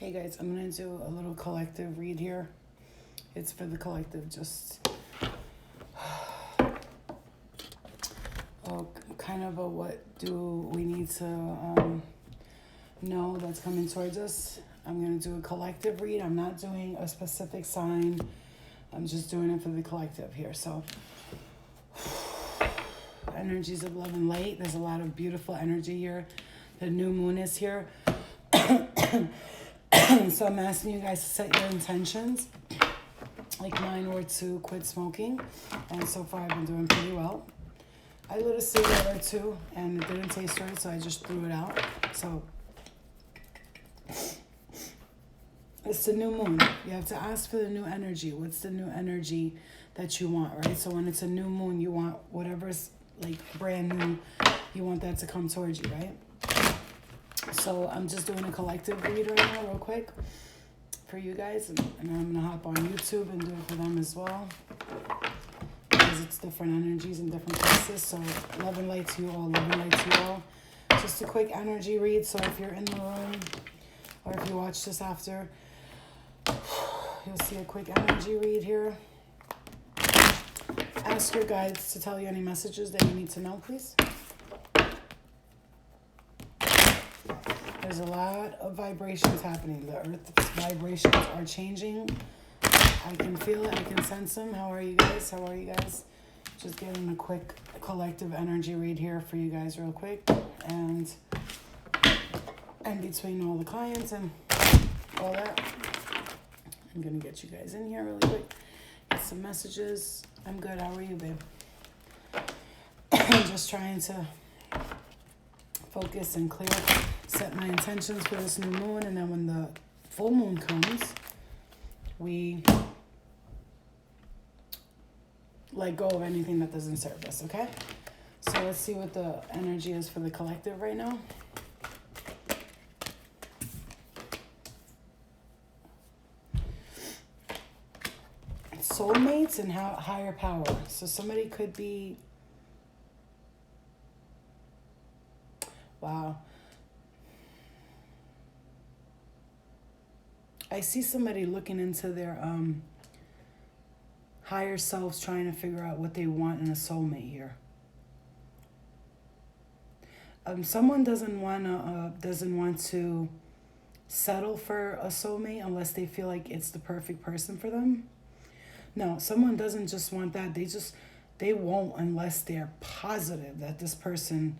Hey guys, I'm going to do a little collective read here. It's for the collective, just kind of a what do we need to know that's coming towards us. I'm going to do a collective read. I'm not doing a specific sign. I'm just doing it for the collective here. So energies of love and light. There's a lot of beautiful energy here. The new moon is here. So I'm asking you guys to set your intentions. Like mine were to quit smoking. And so far I've been doing pretty well. I lit a cigarette or two and it didn't taste right, so I just threw it out. So it's the new moon. You have to ask for the new energy. What's the new energy that you want, right? So when it's a new moon, you want whatever's like brand new, you want that to come towards you, right? So I'm just doing a collective read right now real quick for you guys. And I'm going to hop on YouTube and do it for them as well. Because it's different energies in different places. So love and light to you all. Love and light to you all. Just a quick energy read. So if you're in the room or if you watch this after, you'll see a quick energy read here. Ask your guides to tell you any messages that you need to know, please. There's a lot of vibrations happening. The earth's vibrations are changing. I can feel it. I can sense them. How are you guys? How are you guys? Just getting a quick collective energy read here for you guys real quick. And between all the clients and all that, I'm going to get you guys in here really quick. Get some messages. I'm good. How are you, babe? I'm just trying to focus and clear, set my intentions for this new moon, and then when the full moon comes, we let go of anything that doesn't serve us, okay? So let's see what the energy is for the collective right now. Soulmates and higher power. So somebody could be, wow. I see somebody looking into their higher selves, trying to figure out what they want in a soulmate here. Someone doesn't want to settle for a soulmate unless they feel like it's the perfect person for them. No, someone doesn't just want that. They won't unless they're positive that this person.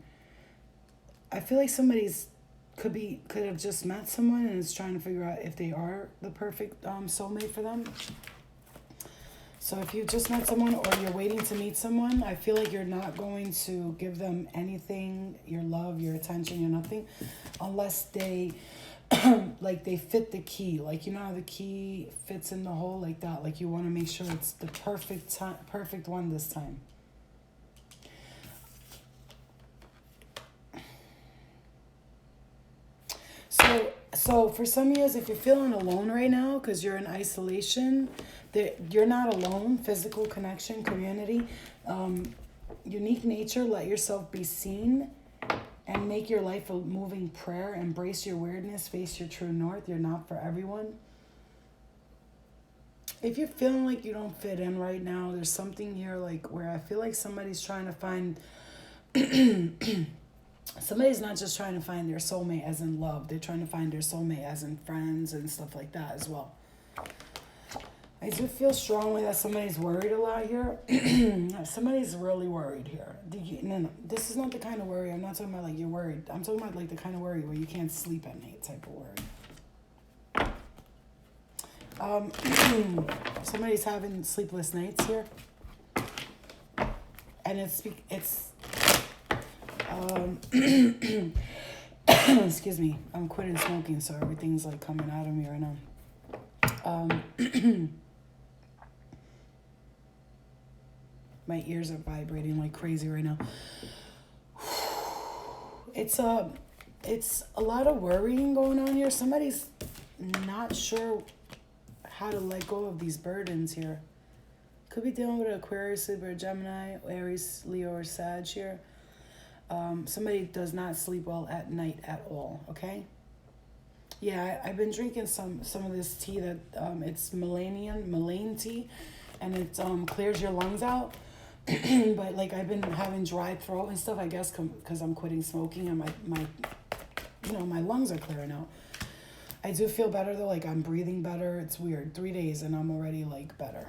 I feel like somebody's could have just met someone and is trying to figure out if they are the perfect soulmate for them. So if you just met someone or you're waiting to meet someone, I feel like you're not going to give them anything, your love, your attention, your nothing, unless they like they fit the key. Like, you know how the key fits in the hole like that? Like, you want to make sure it's the perfect one this time. So for some years, if you're feeling alone right now because you're in isolation, you're not alone. Physical connection, community, unique nature, let yourself be seen and make your life a moving prayer. Embrace your weirdness, face your true north. You're not for everyone. If you're feeling like you don't fit in right now, there's something here like where I feel like somebody's trying to find... Somebody's not just trying to find their soulmate as in love. They're trying to find their soulmate as in friends and stuff like that as well. I do feel strongly that somebody's worried a lot here. Somebody's really worried here. No, this is not the kind of worry. I'm not talking about like you're worried. I'm talking about like the kind of worry where you can't sleep at night type of worry. Somebody's having sleepless nights here. And it's excuse me, I'm quitting smoking, so everything's like coming out of me right now. My ears are vibrating like crazy right now. It's a lot of worrying going on here. Somebody's not sure how to let go of these burdens here. Could be dealing with an Aquarius, Libra, Gemini, Aries, Leo, or Sag here. Somebody does not sleep well at night at all, okay? Yeah, I've been drinking some of this tea that it's Malayan tea, and it clears your lungs out. But like I've been having dry throat and stuff. I guess because I'm quitting smoking and my lungs are clearing out. I do feel better though. Like I'm breathing better. It's weird. 3 days and I'm already like better.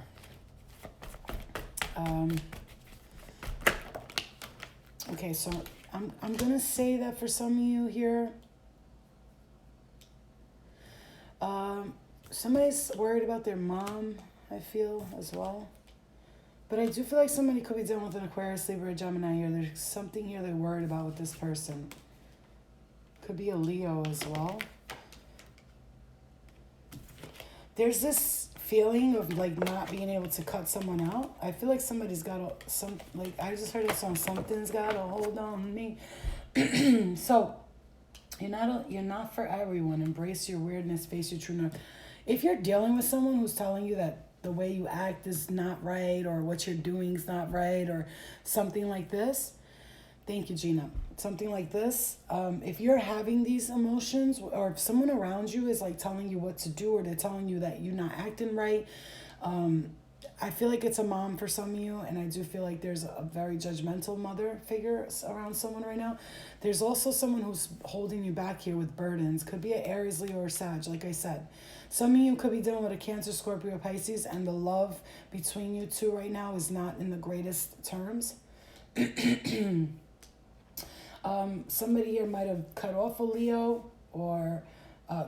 Okay, so I'm gonna say that for some of you here. Somebody's worried about their mom, I feel, as well. But I do feel like somebody could be dealing with an Aquarius, Libra, or Gemini here. There's something here they're worried about with this person. Could be a Leo as well. There's this feeling of like not being able to cut someone out. I feel like somebody's got I just heard a song, something's got a hold on me. So you're not for everyone. Embrace your weirdness, face your true north. If you're dealing with someone who's telling you that the way you act is not right, or what you're doing is not right, or something like this, thank you, Gina. Something like this. If you're having these emotions, or if someone around you is like telling you what to do, or they're telling you that you're not acting right, I feel like it's a mom for some of you, and I do feel like there's a very judgmental mother figure around someone right now. There's also someone who's holding you back here with burdens. Could be an Aries, Leo, or Sag, like I said. Some of you could be dealing with a Cancer, Scorpio, Pisces, and the love between you two right now is not in the greatest terms. Somebody here might have cut off a Leo, or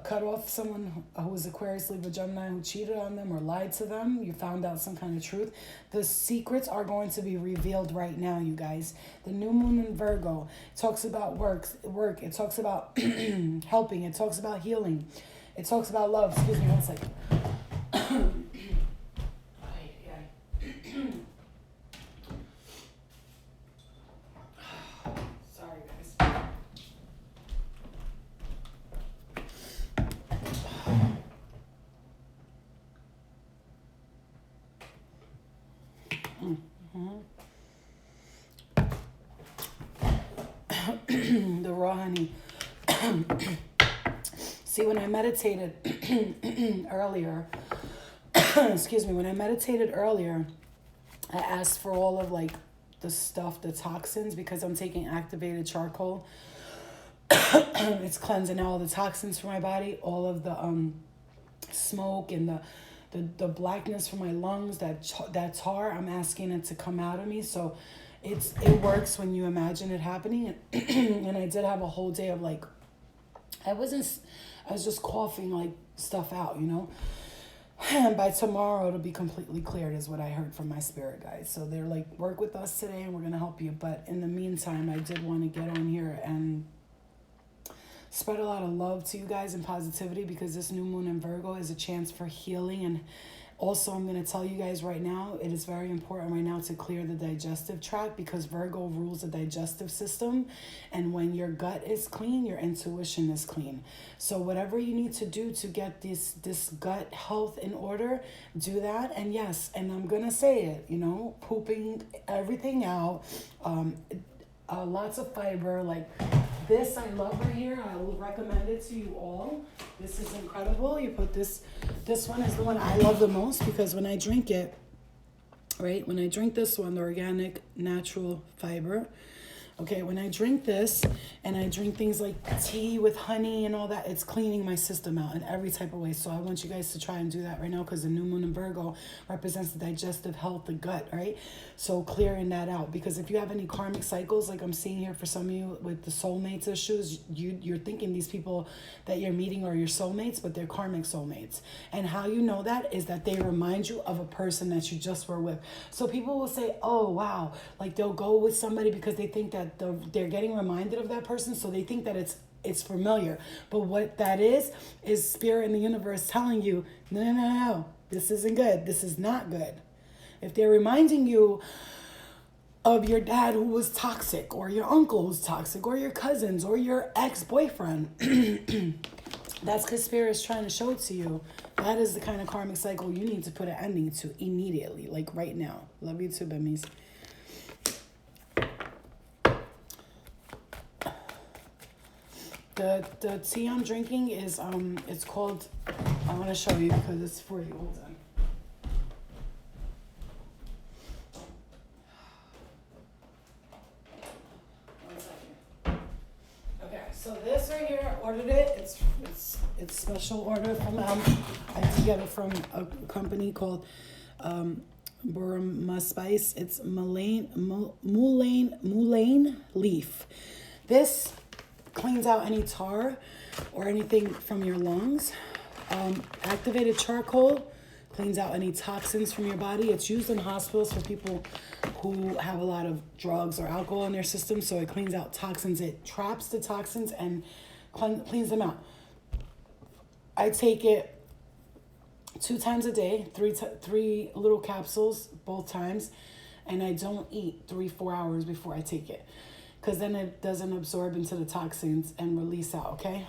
cut off someone who was Aquarius, Libra, Gemini, who cheated on them or lied to them. You found out some kind of truth. The secrets are going to be revealed right now, you guys. The new moon in Virgo talks about work. It talks about helping. It talks about healing. It talks about love. Excuse me one second. Sorry, guys. The raw honey. See, when I meditated earlier, excuse me, when I meditated earlier, I asked for all of like the stuff, the toxins, because I'm taking activated charcoal. It's cleansing all the toxins from my body, all of the smoke and the blackness from my lungs, that tar. I'm asking it to come out of me. So it works when you imagine it happening. And I did have a whole day of like, I was just coughing like stuff out, you know. And by tomorrow it'll be completely cleared, is what I heard from my spirit guides. So they're like, work with us today and we're gonna help you. But in the meantime, I did want to get on here and spread a lot of love to you guys and positivity, because this new moon in Virgo is a chance for healing. And also, I'm going to tell you guys right now, it is very important right now to clear the digestive tract, because Virgo rules the digestive system. And when your gut is clean, your intuition is clean. So whatever you need to do to get this gut health in order, do that. And yes, and I'm going to say it, you know, pooping everything out, lots of fiber, like this I love right here. I will recommend it to you all. This is incredible. You put this one is the one I love the most, because when I drink it, right, when I drink this one, the organic natural fiber, okay, when I drink this and I drink things like tea with honey and all that, it's cleaning my system out in every type of way. So I want you guys to try and do that right now, because the new moon in Virgo represents the digestive health, the gut, right? So clearing that out, because if you have any karmic cycles, like I'm seeing here for some of you with the soulmates issues, you're thinking these people that you're meeting are your soulmates, but they're karmic soulmates. And how you know that is that they remind you of a person that you just were with. So people will say, oh, wow, like they'll go with somebody because they think that they're getting reminded of that person, so they think that it's familiar. But what that is spirit in the universe telling you, no, this isn't good. This is not good. If they're reminding you of your dad who was toxic, or your uncle who's toxic, or your cousins, or your ex-boyfriend, that's because spirit is trying to show it to you. That is the kind of karmic cycle you need to put an ending to immediately, like right now. Love you too, Bimmies. The tea I'm drinking is it's called, I want to show you because it's for you. Hold on. One second. Okay, so this right here, I ordered it. It's special order from I had to get it from a company called Burma Spice. It's mullein leaf. This cleans out any tar or anything from your lungs. Activated charcoal cleans out any toxins from your body. It's used in hospitals for people who have a lot of drugs or alcohol in their system. So it cleans out toxins. It traps the toxins and cleans them out. I take it 2 times a day, three little capsules both times, and I don't eat 3-4 hours before I take it, because then it doesn't absorb into the toxins and release out. Okay.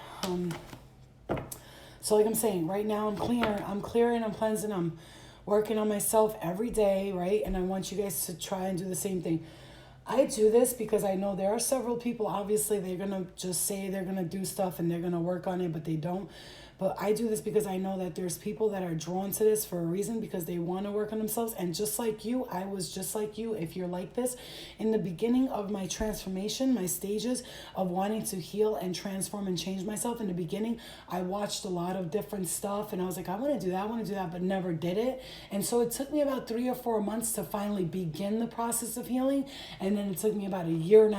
So like I'm saying, right now I'm clearing, I'm cleansing, I'm working on myself every day, right? And I want you guys to try and do the same thing. I do this because I know there are several people, obviously, they're going to just say they're going to do stuff and they're going to work on it, but they don't. But I do this because I know that there's people that are drawn to this for a reason, because they want to work on themselves. And just like you, I was just like you. If you're like this, in the beginning of my transformation, my stages of wanting to heal and transform and change myself, in the beginning, I watched a lot of different stuff and I was like, I want to do that, but never did it. And so it took me about 3 or 4 months to finally begin the process of healing. And then it took me about 1.5 years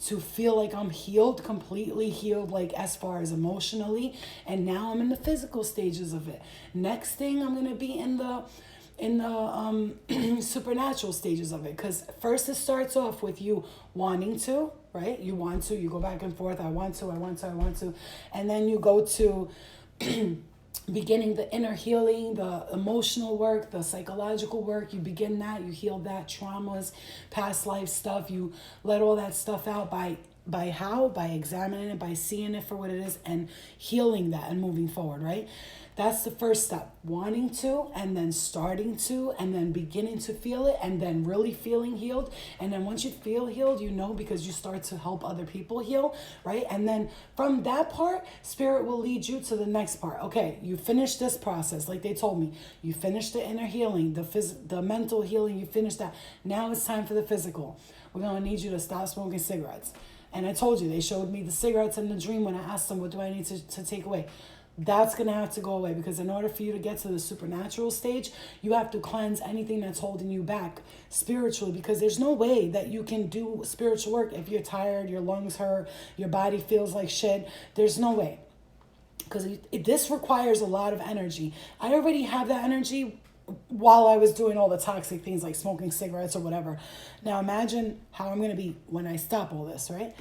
to feel like I'm healed, completely healed, like as far as emotionally. And now I'm in the physical stages of it. Next thing, I'm gonna be in the supernatural stages of it. Because first it starts off with you wanting to, right? You want to, you go back and forth. I want to. And then you go to beginning the inner healing, the emotional work, the psychological work. You begin that, you heal that, traumas, past life stuff. You let all that stuff out by how? By examining it, by seeing it for what it is and healing that and moving forward, right? That's the first step. Wanting to, and then starting to, and then beginning to feel it, and then really feeling healed. And then once you feel healed, you know, because you start to help other people heal, right? And then from that part, Spirit will lead you to the next part. Okay, you finish this process, like they told me. You finish the inner healing, the mental healing, you finish that. Now it's time for the physical. We're going to need you to stop smoking cigarettes. And I told you, they showed me the cigarettes in the dream when I asked them, what do I need to take away? That's going to have to go away, because in order for you to get to the supernatural stage, you have to cleanse anything that's holding you back spiritually, because there's no way that you can do spiritual work if you're tired, your lungs hurt, your body feels like shit. There's no way, because this requires a lot of energy. I already have that energy while I was doing all the toxic things like smoking cigarettes or whatever. Now imagine how I'm going to be when I stop all this, right?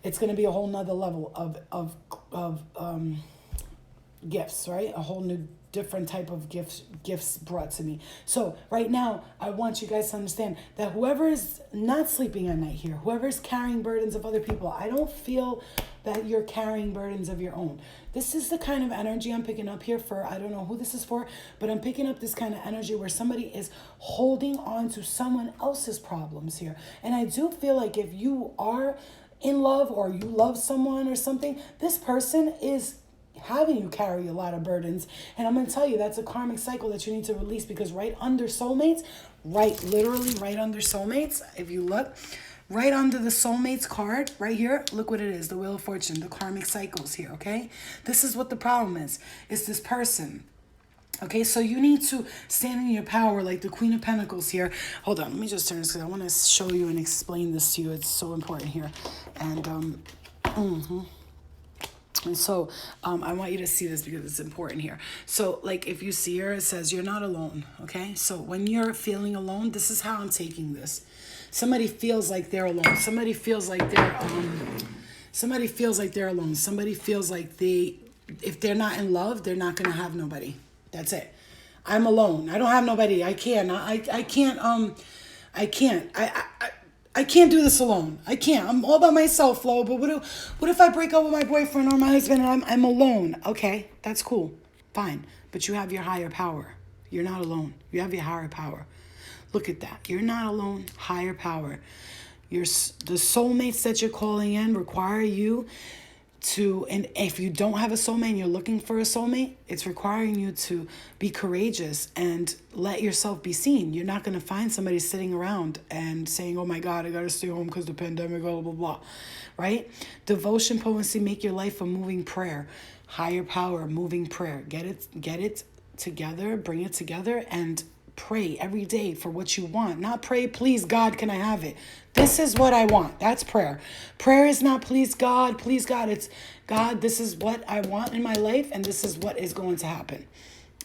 It's going to be a whole nother level of gifts, right? A whole new different type of gifts brought to me. So right now, I want you guys to understand that whoever is not sleeping at night here, whoever is carrying burdens of other people, I don't feel that you're carrying burdens of your own. This is the kind of energy I'm picking up here for, I don't know who this is for, but I'm picking up this kind of energy where somebody is holding on to someone else's problems here. And I do feel like if you are in love or you love someone or something, this person is having you carry a lot of burdens. And I'm going to tell you, that's a karmic cycle that you need to release, because right under soulmates, literally right under soulmates, if you look, right under the soulmates card, right here, look what it is, the Wheel of Fortune, the karmic cycles here, okay? This is what the problem is. It's this person. Okay, so you need to stand in your power like the Queen of Pentacles here. Hold on, let me just turn this, because I want to show you and explain this to you. It's so important here. And, And so I want you to see this because it's important here. So like if you see here, it says you're not alone, okay? So when you're feeling alone, this is how I'm taking this. Somebody feels like they're alone. Somebody feels like they're alone. Somebody feels like if they're not in love, they're not going to have nobody. That's it. I'm alone. I don't have nobody. I can't do this alone. I can't. I'm all by myself, Flo. But what if I break up with my boyfriend or my husband and I'm alone? Okay, that's cool. Fine. But you have your higher power. You're not alone. You have your higher power. Look at that. You're not alone. Higher power. The soulmates that you're calling in require you and if you don't have a soulmate and you're looking for a soulmate, it's requiring you to be courageous and let yourself be seen. You're not going to find somebody sitting around and saying, oh my God, I got to stay home because the pandemic, blah, blah, blah, right? Devotion, potency, make your life a moving prayer. Higher power, moving prayer. Get it together, bring it together, and pray every day for what you want. Not pray, please God, can I have it? This is what I want. That's prayer. Prayer is not please God, please God. It's God, this is what I want in my life, and this is what is going to happen.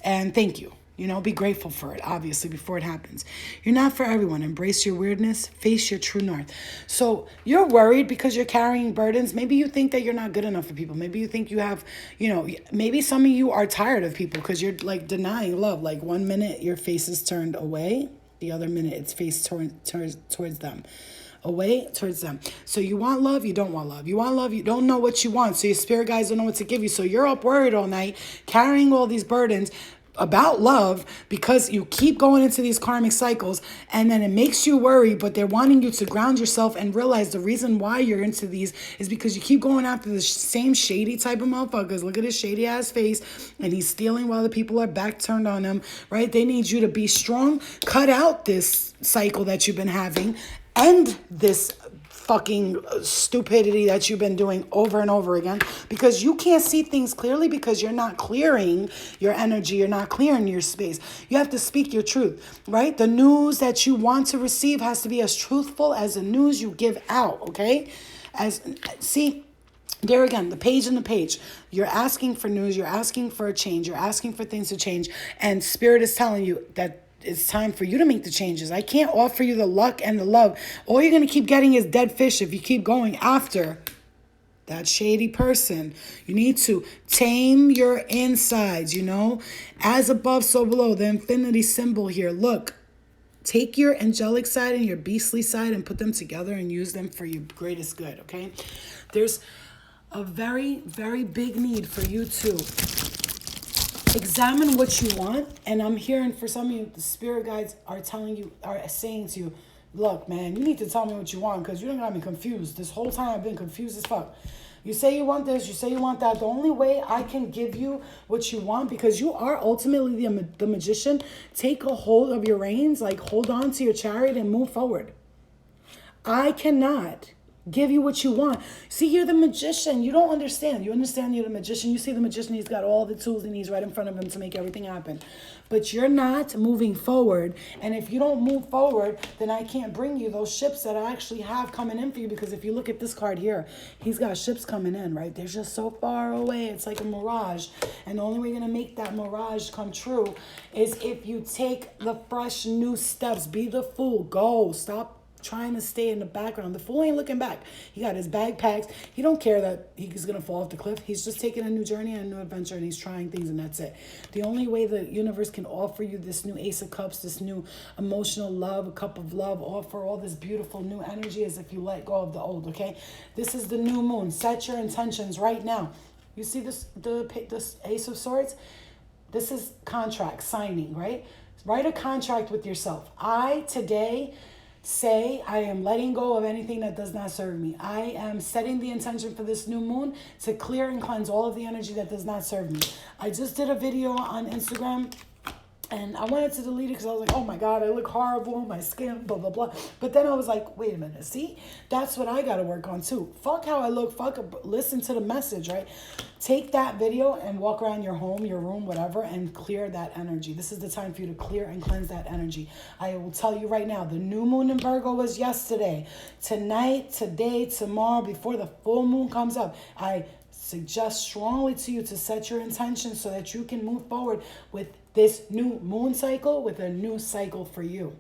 And thank you. Be grateful for it, obviously, before it happens. You're not for everyone. Embrace your weirdness. Face your true north. So you're worried because you're carrying burdens. Maybe you think that you're not good enough for people. Maybe you think you have, maybe some of you are tired of people because you're like denying love. Like 1 minute your face is turned away. The other minute it's faced towards them. Away towards them. So you want love, you don't want love. You want love, you don't know what you want. So your spirit guides don't know what to give you. So you're up worried all night, carrying all these burdens about love because you keep going into these karmic cycles, and then it makes you worry, but they're wanting you to ground yourself and realize the reason why you're into these is because you keep going after the same shady type of motherfuckers. Look at his shady ass face, and he's stealing while the people are back turned on him, right? They need you to be strong, cut out this cycle that you've been having, end this fucking stupidity that you've been doing over and over again, because you can't see things clearly because you're not clearing your energy. You're not clearing your space. You have to speak your truth, right? The news that you want to receive has to be as truthful as the news you give out, okay? There again, the page in the page. You're asking for news. You're asking for a change. You're asking for things to change. And Spirit is telling you that it's time for you to make the changes. I can't offer you the luck and the love. All you're going to keep getting is dead fish if you keep going after that shady person. You need to tame your insides, As above, so below. The infinity symbol here. Look, take your angelic side and your beastly side and put them together and use them for your greatest good, okay? There's a very, very big need for you to examine what you want. And I'm hearing for some of you, the spirit guides are saying to you, look, man, you need to tell me what you want because you don't got me confused. This whole time I've been confused as fuck. You say you want this, you say you want that. The only way I can give you what you want, because you are ultimately the magician, take a hold of your reins, like hold on to your chariot and move forward. I cannot give you what you want. See, you're the magician. You don't understand. You understand you're the magician. You see the magician, he's got all the tools he needs right in front of him to make everything happen. But you're not moving forward. And if you don't move forward, then I can't bring you those ships that I actually have coming in for you. Because if you look at this card here, he's got ships coming in, right? They're just so far away. It's like a mirage. And the only way you're going to make that mirage come true is if you take the fresh new steps. Be the fool. Go. Stop trying to stay in the background. The fool ain't looking back. He got his bag packed. He don't care that he's going to fall off the cliff. He's just taking a new journey and a new adventure, and he's trying things, and that's it. The only way the universe can offer you this new Ace of Cups, this new emotional love, a cup of love, offer all this beautiful new energy, is if you let go of the old, okay? This is the new moon. Set your intentions right now. You see this Ace of Swords? This is contract signing, right? Write a contract with yourself. I today say I am letting go of anything that does not serve me. I am setting the intention for this new moon to clear and cleanse all of the energy that does not serve me. I just did a video on Instagram and I wanted to delete it because I was like, oh my God, I look horrible, my skin, blah, blah, blah. But then I was like, wait a minute, see? That's what I got to work on too. Fuck how I look, listen to the message, right? Take that video and walk around your home, your room, whatever, and clear that energy. This is the time for you to clear and cleanse that energy. I will tell you right now, the new moon in Virgo was yesterday. Tonight, today, tomorrow, before the full moon comes up, I suggest strongly to you to set your intentions so that you can move forward with this new moon cycle, with a new cycle for you.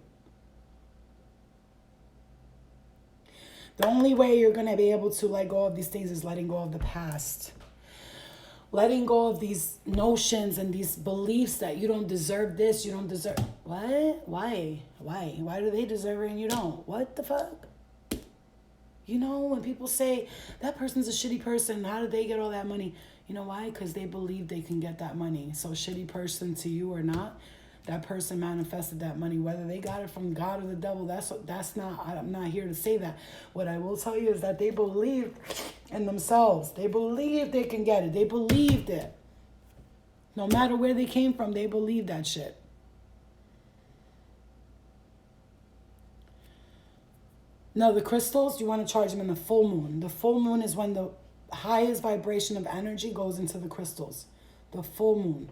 The only way you're going to be able to let go of these things is letting go of the past. Letting go of these notions and these beliefs that you don't deserve this, you don't deserve... What? Why? Why do they deserve it and you don't? What the fuck? When people say, that person's a shitty person, how did they get all that money? You know why? Because they believe they can get that money. So shitty person to you or not, that person manifested that money. Whether they got it from God or the devil, that's not, I'm not here to say that. What I will tell you is that they believed in themselves. They believed they can get it. They believed it. No matter where they came from, they believed that shit. Now, the crystals, you want to charge them in the full moon. The full moon is when the highest vibration of energy goes into the crystals. The full moon.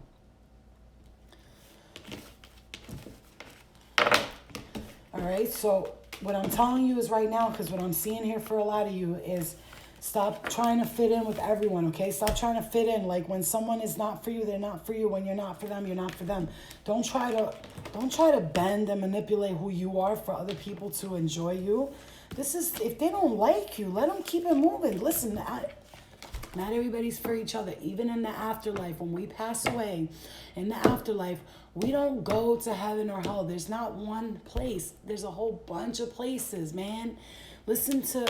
All right, so what I'm telling you is right now, because what I'm seeing here for a lot of you is stop trying to fit in with everyone, okay? Stop trying to fit in. Like when someone is not for you, they're not for you. When you're not for them, you're not for them. Don't try to bend and manipulate who you are for other people to enjoy you. This is, if they don't like you, let them keep it moving. Listen, not everybody's for each other. Even in the afterlife, when we pass away, in the afterlife, we don't go to heaven or hell. There's not one place. There's a whole bunch of places, man. Listen to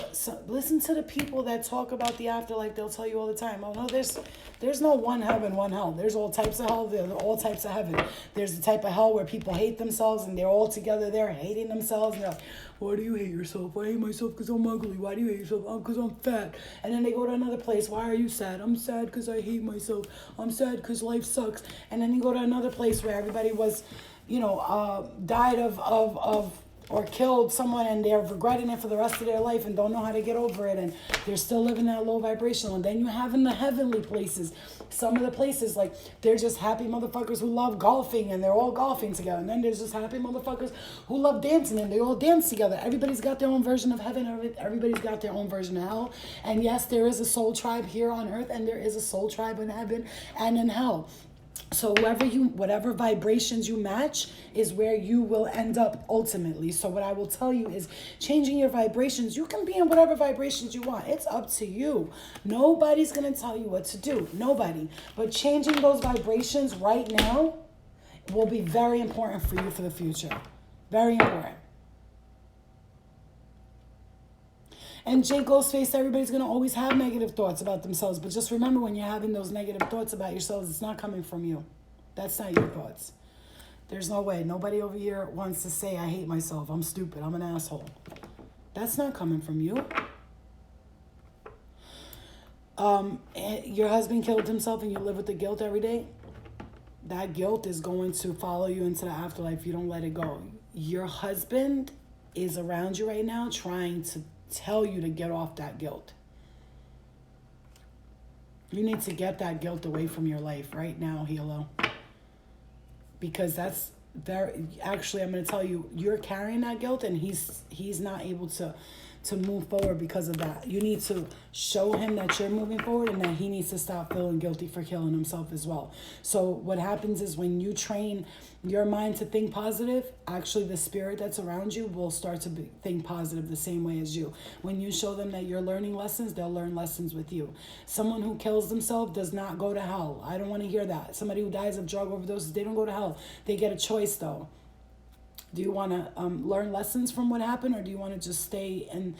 the people that talk about the afterlife. They'll tell you all the time, oh no, there's no one heaven, one hell. There's all types of hell. There's all types of heaven. There's the type of hell where people hate themselves and they're all together there hating themselves. And they're like, why do you hate yourself? I hate myself because I'm ugly. Why do you hate yourself? Because I'm fat. And then they go to another place. Why are you sad? I'm sad because I hate myself. I'm sad because life sucks. And then you go to another place where everybody was, died of or killed someone and they're regretting it for the rest of their life and don't know how to get over it, and they're still living that low vibrational. And then you have in the heavenly places, some of the places, like, they're just happy motherfuckers who love golfing and they're all golfing together. And then there's just happy motherfuckers who love dancing and they all dance together. Everybody's got their own version of heaven. Everybody's got their own version of hell. And yes, there is a soul tribe here on earth and there is a soul tribe in heaven and in hell. So whatever vibrations you match is where you will end up ultimately. So what I will tell you is changing your vibrations. You can be in whatever vibrations you want. It's up to you. Nobody's going to tell you what to do. Nobody. But changing those vibrations right now will be very important for you for the future. Very important. And Jay Ghostface, everybody's going to always have negative thoughts about themselves. But just remember, when you're having those negative thoughts about yourselves, it's not coming from you. That's not your thoughts. There's no way. Nobody over here wants to say, I hate myself. I'm stupid. I'm an asshole. That's not coming from you. Your husband killed himself and you live with the guilt every day. That guilt is going to follow you into the afterlife if you don't let it go. Your husband is around you right now trying to tell you to get off that guilt. You need to get that guilt away from your life right now, Hilo. Because that's actually, I'm going to tell you, you're carrying that guilt and he's not able to move forward because of that. You need to show him that you're moving forward and that he needs to stop feeling guilty for killing himself as well. So what happens is when you train your mind to think positive, actually the spirit that's around you will start to think positive the same way as you. When you show them that you're learning lessons, they'll learn lessons with you. Someone who kills themselves does not go to hell. I don't want to hear that. Somebody who dies of drug overdoses, they don't go to hell. They get a choice though. Do you want to learn lessons from what happened, or do you want to just stay and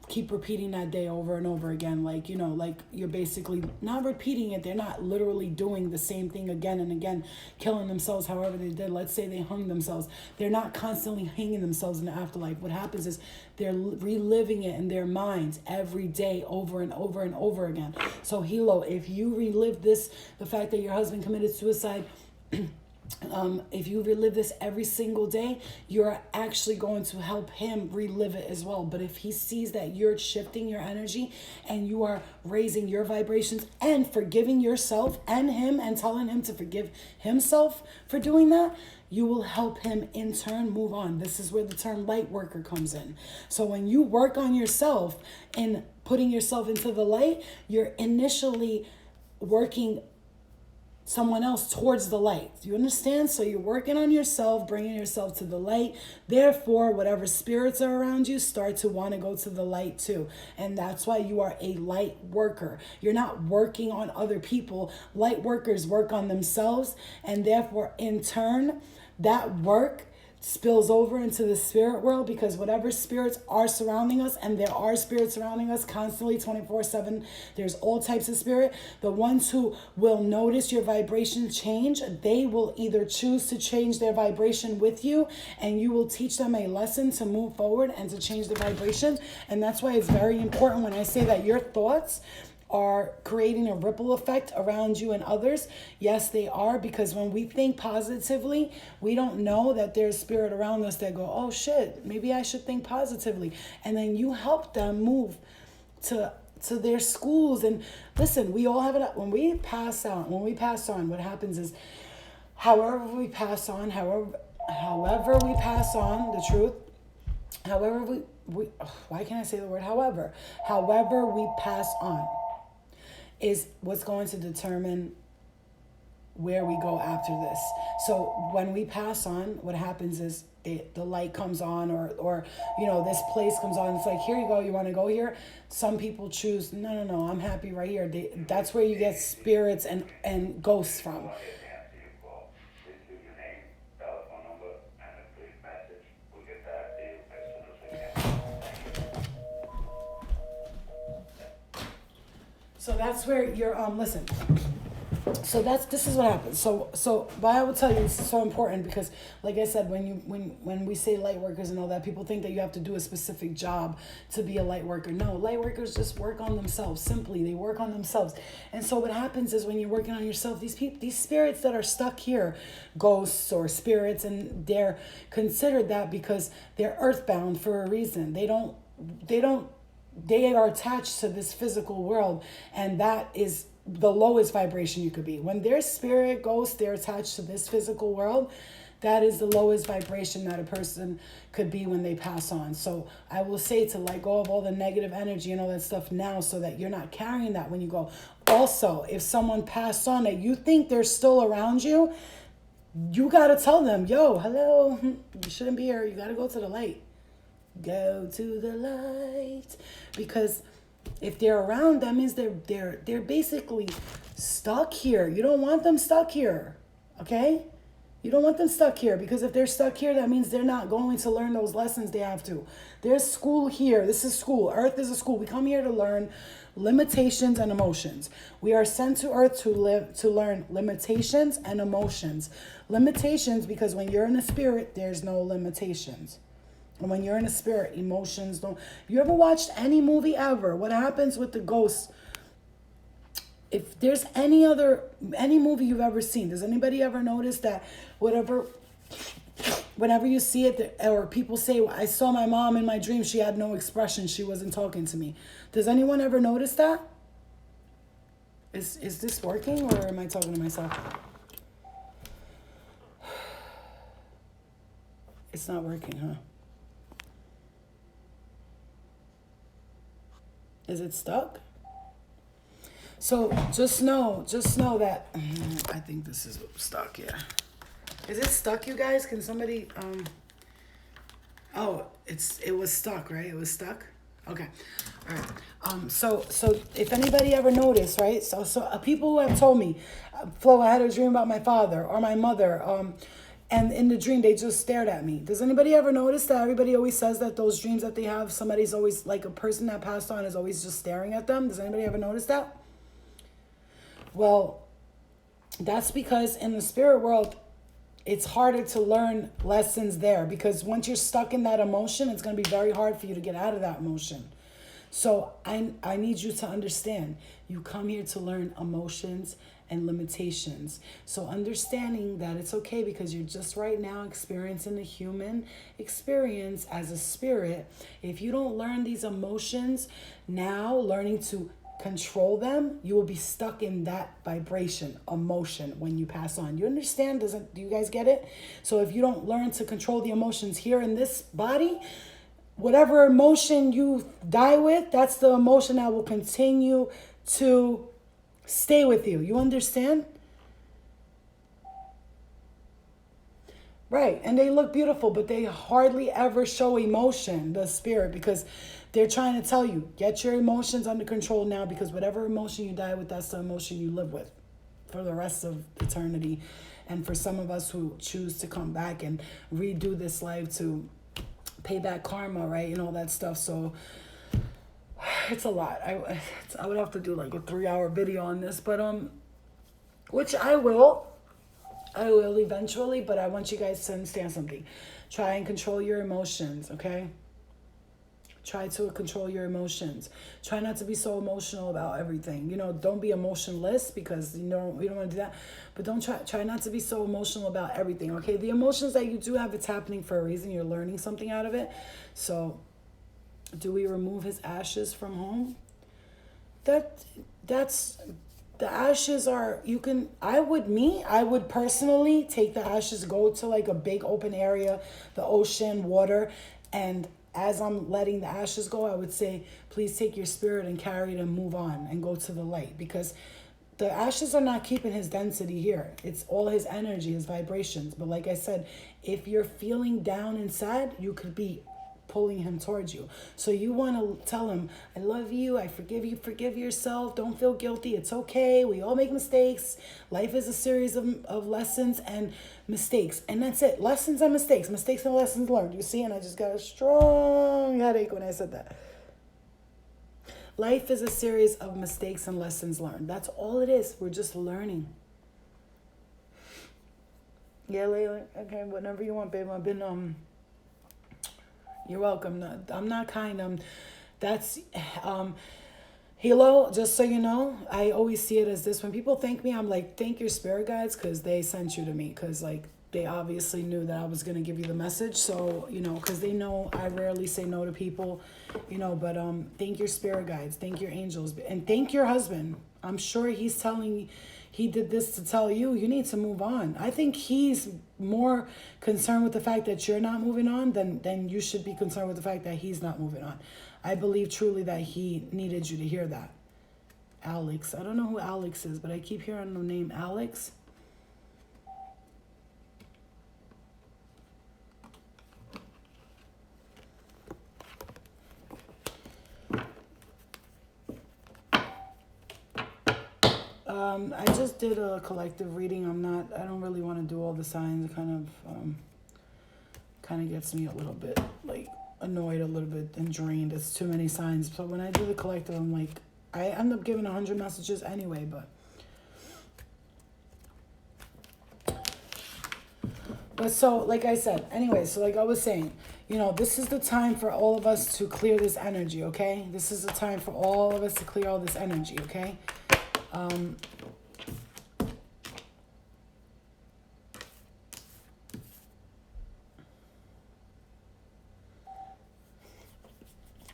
keep repeating that day over and over again? Like, like you're basically not repeating it. They're not literally doing the same thing again and again, killing themselves however they did. Let's say they hung themselves. They're not constantly hanging themselves in the afterlife. What happens is they're reliving it in their minds every day over and over and over again. So Hilo, if you relive the fact that your husband committed suicide, if you relive this every single day, you're actually going to help him relive it as well. But if he sees that you're shifting your energy and you are raising your vibrations and forgiving yourself and him and telling him to forgive himself for doing that, you will help him in turn move on. This is where the term light worker comes in. So when you work on yourself and putting yourself into the light, you're initially working someone else towards the light. Do you understand? So you're working on yourself, bringing yourself to the light. Therefore, whatever spirits are around you start to want to go to the light too. And that's why you are a light worker. You're not working on other people. Light workers work on themselves. And therefore, in turn, that work spills over into the spirit world, because whatever spirits are surrounding us, and there are spirits surrounding us constantly 24/7, there's all types of spirit. The ones who will notice your vibration change, they will either choose to change their vibration with you, and you will teach them a lesson to move forward and to change the vibration. And that's why it's very important when I say that your thoughts are creating a ripple effect around you and others. Yes, they are, because when we think positively, we don't know that there's spirit around us that go, oh shit, maybe I should think positively. And then you help them move to their schools. And listen, we all have it. When we pass on, what happens is, however we pass on the truth, why can't I say the word however we pass on is what's going to determine where we go after this. So when we pass on, what happens is the light comes on, or this place comes on. It's like, here you go, you want to go here? Some people choose, no, I'm happy right here. That's where you get spirits and ghosts from. So that's where you're, listen. So this is what happens. So why I would tell you this is so important, because like I said, when we say light workers and all that, people think that you have to do a specific job to be a light worker. No, light workers just work on themselves. Simply, they work on themselves. And so what happens is, when you're working on yourself, these spirits that are stuck here, ghosts or spirits, and they're considered that because they're earthbound for a reason. They are attached to this physical world, and that is the lowest vibration you could be. When their spirit ghosts, they're attached to this physical world. That is the lowest vibration that a person could be when they pass on. So I will say to let go of all the negative energy and all that stuff now, so that you're not carrying that when you go. Also, if someone passed on that you think they're still around you, you got to tell them, yo, hello, you shouldn't be here. You got to go to the light. Go to the light. Because if they're around, that means they're basically stuck here. You don't want them stuck here. Okay? You don't want them stuck here, because if they're stuck here, that means they're not going to learn those lessons they have to. There's school here. This is school. Earth is a school. We come here to learn limitations and emotions. We are sent to Earth to learn limitations and emotions. Limitations, because when you're in a spirit, there's no limitations. And when you're in a spirit, emotions don't. You ever watched any movie ever? What happens with the ghosts? If there's any movie you've ever seen, does anybody ever notice that whenever you see it, or people say, I saw my mom in my dream, she had no expression, she wasn't talking to me. Does anyone ever notice that? Is this working, or am I talking to myself? It's not working, huh? Is it stuck? So just know that I think this is stuck. Yeah. Is it stuck, you guys? Can somebody oh, it was stuck, right? It was stuck. Okay. All right. So if anybody ever noticed, right? So people who have told me, Flo, I had a dream about my father or my mother, and in the dream, they just stared at me. Does anybody ever notice that everybody always says that those dreams that they have, somebody's always, like a person that passed on is always just staring at them? Does anybody ever notice that? Well, that's because in the spirit world, it's harder to learn lessons there, because once you're stuck in that emotion, it's going to be very hard for you to get out of that emotion. So I need you to understand, you come here to learn emotions and limitations. So understanding that it's okay, because you're just right now experiencing the human experience as a spirit. If you don't learn these emotions now, learning to control them, you will be stuck in that vibration, emotion, when you pass on. You understand? Do you guys get it? So if you don't learn to control the emotions here in this body, whatever emotion you die with, that's the emotion that will continue to stay with you. You understand? Right. And they look beautiful, but they hardly ever show emotion, the spirit, because they're trying to tell you, get your emotions under control now, because whatever emotion you die with, that's the emotion you live with for the rest of eternity. And for some of us who choose to come back and redo this life to pay back karma, right, and all that stuff. So it's a lot. I would have to do like a 3-hour video on this, but which I will eventually, but I want you guys to understand something. Try and control your emotions, okay? Try to control your emotions. Try not to be so emotional about everything. You know, don't be emotionless, because you know we don't want to do that. But don't try not to be so emotional about everything, okay? The emotions that you do have, it's happening for a reason. You're learning something out of it. So, do we remove his ashes from home? That's the ashes are, you can, I would personally take the ashes, go to like a big open area, the ocean, water, and as I'm letting the ashes go, I would say, please take your spirit and carry it and move on and go to the light, because the ashes are not keeping his density here. It's all his energy, his vibrations. But like I said, if you're feeling down and sad, you could be pulling him towards you. So you want to tell him, I love you, I forgive you, forgive yourself, don't feel guilty, it's okay, we all make mistakes. Life is a series of lessons and mistakes, and that's it. Lessons and mistakes and lessons learned. You see, and I just got a strong headache when I said that. Life is a series of mistakes and lessons learned. That's all it is. We're just learning. Yeah, Layla, okay, whatever you want, babe. I've been you're welcome. I'm not kind. That's Hilo, just so you know, I always see it as this. When people thank me, I'm like, thank your spirit guides, because they sent you to me, because like they obviously knew that I was going to give you the message. So, you know, because they know I rarely say no to people, you know, but thank your spirit guides, thank your angels, and thank your husband. I'm sure he's telling, he did this to tell you, you need to move on. I think he's more concerned with the fact that you're not moving on than you should be concerned with the fact that he's not moving on. I believe truly that he needed you to hear that. Alex. I don't know who Alex is, but I keep hearing the name Alex. I just did a collective reading. I don't really want to do all the signs. It kind of gets me a little bit like annoyed a little bit and drained. It's too many signs. So when I do the collective, I'm like, I end up giving 100 messages anyway, but so like I said, anyway, so like I was saying, you know, this is the time for all of us to clear this energy, okay? This is the time for all of us to clear all this energy, okay?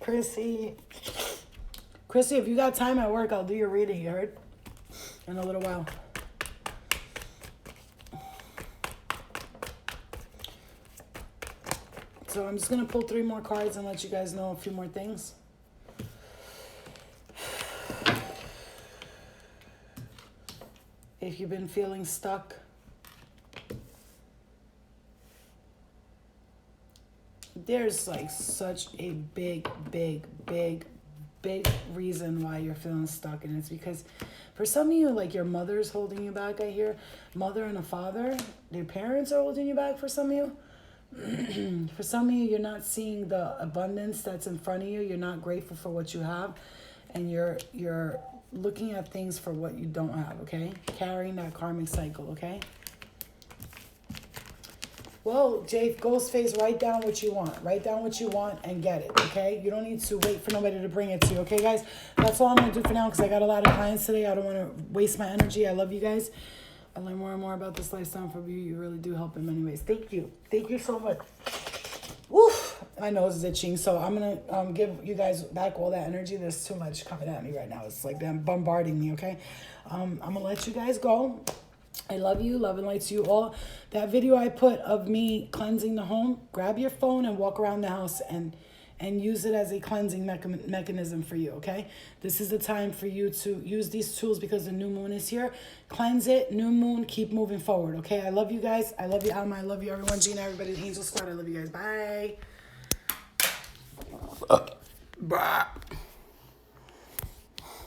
Chrissy, if you got time at work, I'll do your reading, you heard? In a little while. So I'm just going to pull 3 more cards and let you guys know a few more things. If you've been feeling stuck, there's like such a big reason why you're feeling stuck, and it's because for some of you, like your mother's holding you back. I hear mother and a father, their parents are holding you back. For some of you, for some of you, you're not seeing the abundance that's in front of you. You're not grateful for what you have, and you're looking at things for what you don't have. Okay, carrying that karmic cycle. Okay. Well, Jay, Ghostface, write down what you want. Write down what you want and get it, okay? You don't need to wait for nobody to bring it to you, okay, guys? That's all I'm going to do for now because I got a lot of clients today. I don't want to waste my energy. I love you guys. I learn more and more about this lifestyle from you. You really do help in many ways. Thank you. Thank you so much. Woof. My nose is itching, so I'm going to give you guys back all that energy. There's too much coming at me right now. It's like them bombarding me, okay? I'm going to let you guys go. I love you. Love and light to you all. That video I put of me cleansing the home, grab your phone and walk around the house and use it as a cleansing mechanism for you, okay? This is the time for you to use these tools because the new moon is here. Cleanse it. New moon. Keep moving forward, okay? I love you guys. I love you, Alma. I love you, everyone. Gina, everybody, the Angel Squad. I love you guys. Bye. Bye.